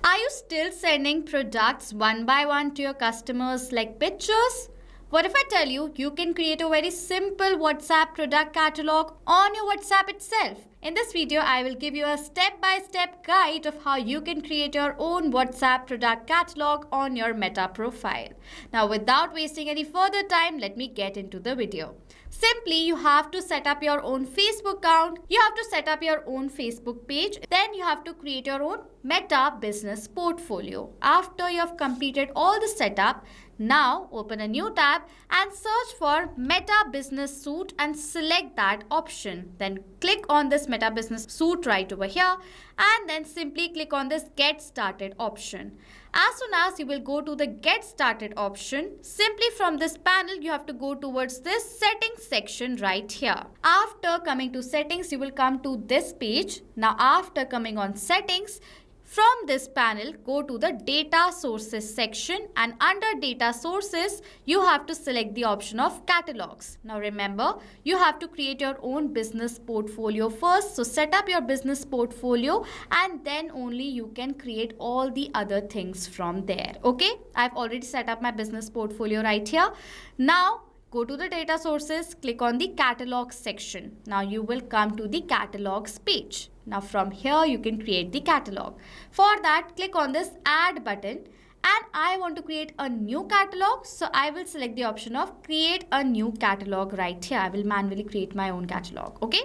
Are you still sending products one by one to your customers like pictures? What if I tell you you can create a very simple WhatsApp product catalog on your WhatsApp itself? In this video, I will give you a step-by-step guide of how you can create your own WhatsApp product catalog on your Meta profile. Now, without wasting any further time, let me get into the video. Simply, you have to set up your own Facebook account. You have to set up your own Facebook page. Then you have to create your own Meta business portfolio. After you have completed all the setup, now open a new tab and search for Meta Business Suite and select that option. Then click on this Meta Business Suite right over here and then simply click on this Get Started option. As soon as you will go to the Get Started option, simply from this panel you have to go towards this Settings section right here. After coming to Settings, you will come to this page. Now after coming on Settings, from this panel, go to the Data Sources section and under Data Sources, you have to select the option of Catalogs. Now remember, you have to create your own business portfolio first. So set up your business portfolio and then only you can create all the other things from there. Okay, I've already set up my business portfolio right here. Now, go to the data sources, click on the catalogs section. Now you will come to the catalogs page. Now from here you can create the catalog. For that, click on this add button and I want to create a new catalog. So I will select the option of create a new catalog right here. I will manually create my own catalog. Okay.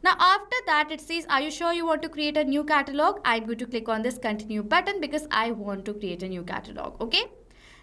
Now after that it says, are you sure you want to create a new catalog? I'm going to click on this continue button because I want to create a new catalog. Okay.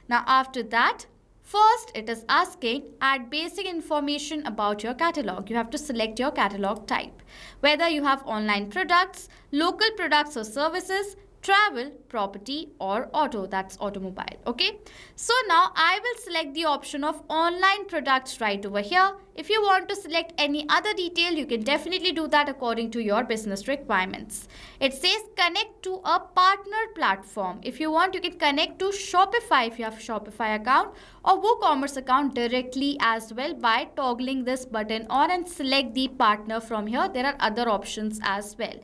Now after that, first, it is asking add basic information about your catalog. You have to select your catalog type. Whether you have online products, local products or services, travel, property or auto, that's automobile. Okay. So now I will select the option of online products right over here. If you want to select any other detail, you can definitely do that according to your business requirements. It says connect to a partner platform. If you want, you can connect to Shopify if you have a Shopify account or WooCommerce account directly as well by toggling this button on and select the partner from here. There are other options as well.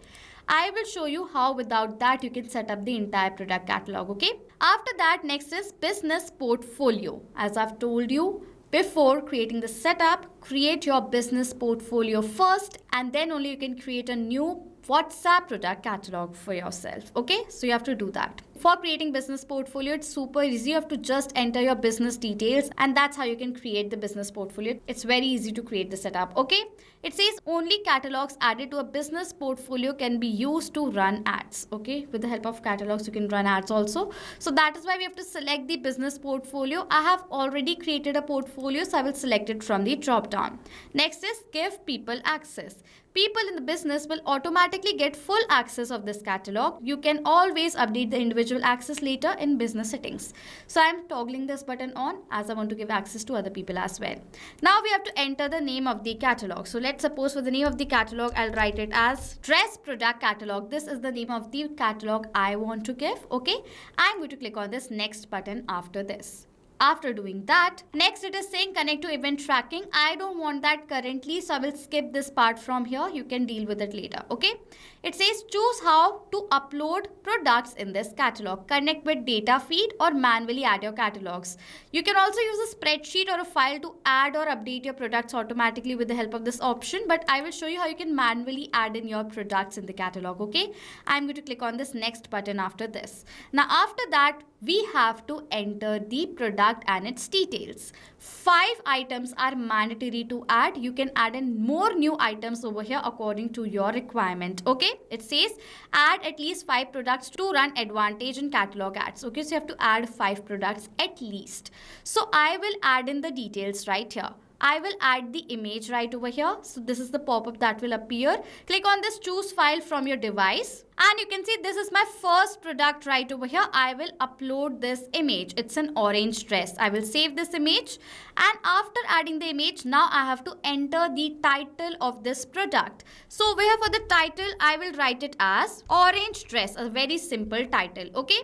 I will show you how without that you can set up the entire product catalog. Okay. After that, next is business portfolio. As I've told you, before creating the setup, create your business portfolio first and then only you can create a new WhatsApp product catalog for yourself. Okay, so you have to do that. For creating business portfolio, it's super easy. You have to just enter your business details and that's how you can create the business portfolio. It's very easy to create the setup. Okay, it says only catalogs added to a business portfolio can be used to run ads. Okay, with the help of catalogs, you can run ads also. So that is why we have to select the business portfolio. I have already created a portfolio, so I will select it from the drop down. Next is give people access. People in the business will automatically get full access of this catalog. You can always update the individual access later in business settings. So I'm toggling this button on as I want to give access to other people as well. Now we have to enter the name of the catalog. So let's suppose for the name of the catalog, I'll write it as dress product catalog. This is the name of the catalog I want to give. Okay. I'm going to click on this next button after this. After doing that, next it is saying connect to event tracking. I don't want that currently, so I will skip this part from here. You can deal with it later. Okay. It says choose how to upload products in this catalog. Connect with data feed or manually add your catalogs. You can also use a spreadsheet or a file to add or update your products automatically with the help of this option. But I will show you how you can manually add in your products in the catalog. Okay. I'm going to click on this next button after this. Now after that, we have to enter the product and its details. 5 items are mandatory to add. You can add in more new items over here according to your requirement. Okay. It says add at least 5 products to run advantage in catalog ads. Okay. So you have to add 5 products at least. So I will add in the details right here. I will add the image right over here. So this is the pop-up that will appear. Click on this choose file from your device. And you can see this is my first product right over here. I will upload this image. It's an orange dress. I will save this image. And after adding the image, now I have to enter the title of this product. So over here for the title, I will write it as orange dress. A very simple title. Okay.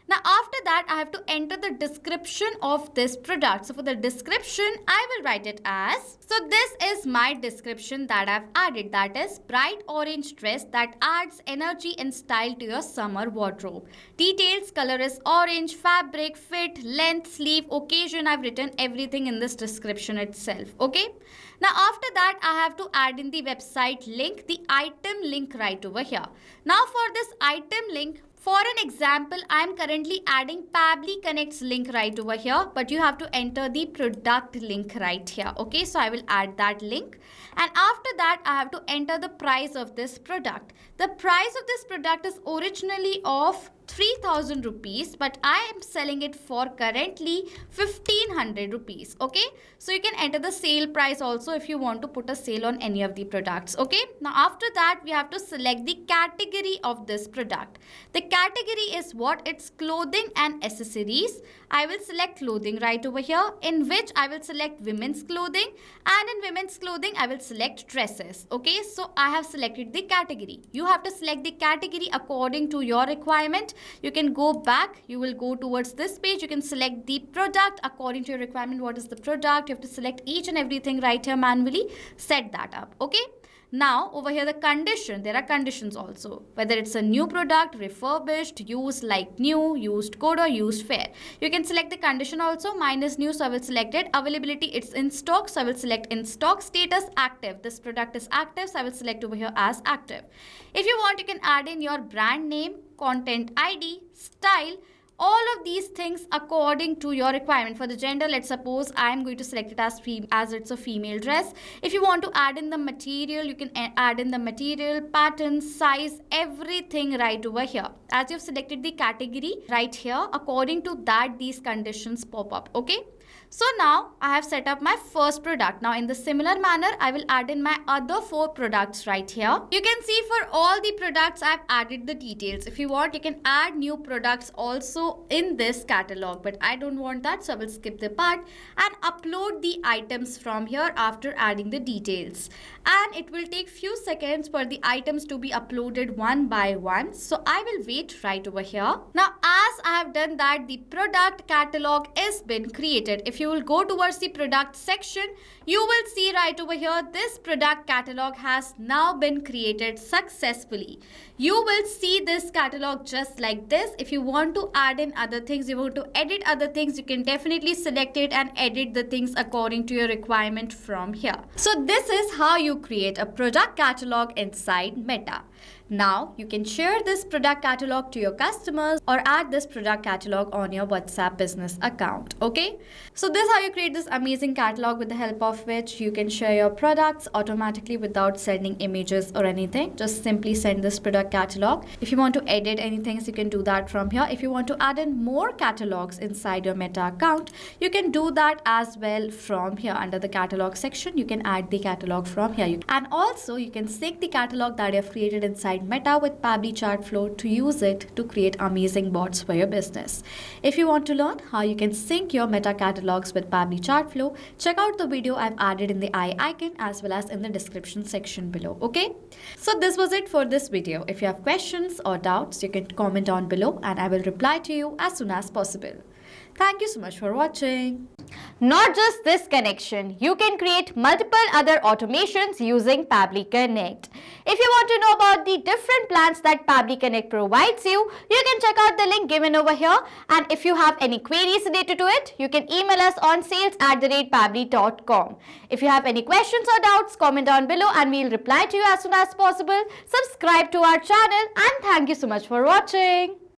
Now after that, I have to enter the description of this product. So for the description, I will write it as, so this is my description that I've added, that is bright orange dress that adds energy and style to your summer wardrobe. Details, color is orange, fabric, fit, length, sleeve, occasion. I've written everything in this description itself. Okay. Now after that, I have to add in the website link, the item link right over here. Now for this item link, for an example, I am currently adding Pabbly Connect's link right over here, but you have to enter the product link right here. Okay, so I will add that link. And after that, I have to enter the price of this product. The price of this product is originally of 3,000 rupees, but I am selling it for currently 1,500 rupees. Okay, so you can enter the sale price also if you want to put a sale on any of the products. Okay, now after that, we have to select the category of this product. The category is what? It's clothing and accessories. I will select clothing right over here, in which I will select women's clothing, and in women's clothing I will select dresses. Okay, so I have selected the category. You have to select the category according to your requirement. You can go back, you will go towards this page, you can select the product according to your requirement. What is the product? You have to select each and everything right here manually, set that up. Okay, now over here the condition, there are conditions also, whether it's a new product, refurbished, used like new, used good or used fair. You can select the condition also. Mine is new, so I will select it. Availability, it's in stock, so I will select in stock. Status, active, this product is active, so I will select over here as active. If you want, you can add in your brand name, content ID, style, all of these things according to your requirement. For the gender, let's suppose I am going to select it as it's a female dress. If you want to add in the material, you can add in the material, pattern, size, everything right over here. As you've selected the category right here, according to that, these conditions pop up. Okay. So now I have set up my first product. Now in the similar manner, I will add in my other 4 products right here. You can see for all the products I've added the details. If you want, you can add new products also in this catalog, but I don't want that, so I will skip the part and upload the items from here after adding the details. And it will take few seconds for the items to be uploaded one by one. So I will wait right over here. Now as I have done that, the product catalog is been created. If you will go towards the product section, you will see right over here, this product catalog has now been created successfully. You will see this catalog just like this. If you want to add in other things, you want to edit other things, you can definitely select it and edit the things according to your requirement from here. So this is how you create a product catalog inside Meta. Now you can share this product catalog to your customers or add this product catalog on your WhatsApp business account. Okay, so this is how you create this amazing catalog, with the help of which you can share your products automatically without sending images or anything. Just simply send this product catalog. If you want to edit anything, so you can do that from here. If you want to add in more catalogs inside your Meta account, you can do that as well from here. Under the catalog section, you can add the catalog from here. And also you can sync the catalog that you have created inside Meta with Pabbly Chart Flow to use it to create amazing bots for your business. If you want to learn how you can sync your Meta catalogs with Pabbly Chart Flow, check out the video I've added in the I icon as well as in the description section below. Okay, so this was it for this video. If you have questions or doubts, you can comment down below and I will reply to you as soon as possible. Thank you so much for watching. Not just this connection, you can create multiple other automations using Pabbly Connect. If you want to know about the different plans that Pabbly Connect provides you, you can check out the link given over here. And if you have any queries related to it, you can email us on sales@pabbly.com. If you have any questions or doubts, comment down below and we'll reply to you as soon as possible. Subscribe to our channel and thank you so much for watching.